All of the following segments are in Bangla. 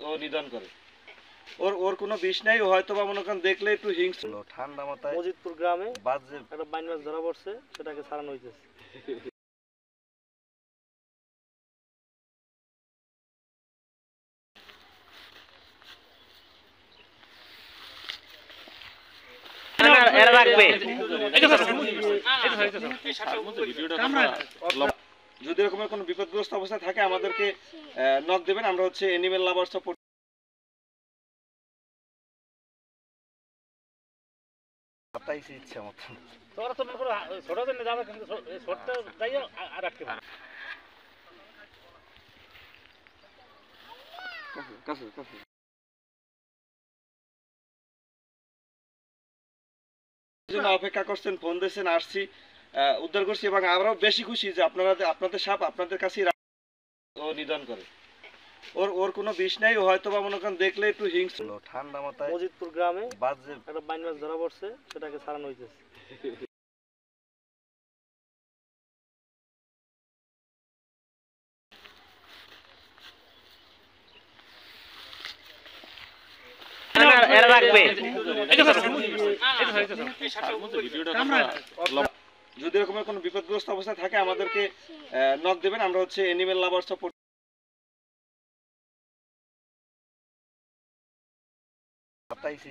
ও নিধন করে। ওর ওর কোনো বিষ নাই, ও হয়তো বা মনে করেন দেখলে একটু হিংস্র। ঠান্ডা মাথায় মজিদপুর গ্রামে বাজে একটা বাইন মাছ ধরা পড়ছে, সেটাকে ছাড়ানো হইতেছে। যদি এরকম কোনো বিপদগ্রস্ত অবস্থায় থাকে আমাদেরকে নক দেবেন, আমরা হচ্ছে অ্যানিমেল লাভার সাপোর্ট। ইচ্ছা মতো তোরা তো মনে করো ছোট জন্য যাবে, কিন্তু ছোটটা যাইও আর রাখতে পারে। অপেক্ষা করছেন, ফোন দিয়েছেন, আসছি, উদ্ধার করছি, এবং আমরাও বেশি খুশি যে আপনারা আপনাদের সাপ আপনাদের কাছেই ও নিধন করে। ওর ওর কোনো বিষ নাই, ও হয়তো বা মনে করেন দেখলে একটু হিংস্র। ঠান্ডা মাথায় মজিদপুর গ্রামে বাজে একটা বাইন মাছ ধরা পড়ছে, সেটাকে ছাড়ানো হইতেছে। যদি এরকম কোনো বিপদগ্রস্ত অবস্থায় থাকে আমাদেরকে নক দেবেন, আমরা হচ্ছে অ্যানিমেল লাভার সাপোর্ট।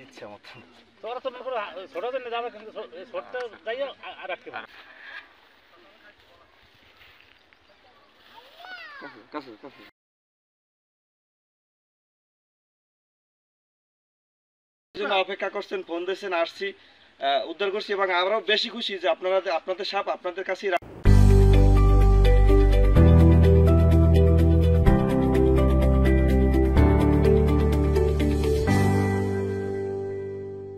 ইচ্ছা মতো তোরা তো মনে করো ছোট জন্য যাবে, কিন্তু ছোটটা যাইও আর রাখতে পারে। অপেক্ষা করছেন, ফোন দিয়েছেন, আসছি, উদ্ধার করছি, এবং আমরাও বেশি খুশি যে আপনারা আপনাদের সাপ আপনাদের কাছেই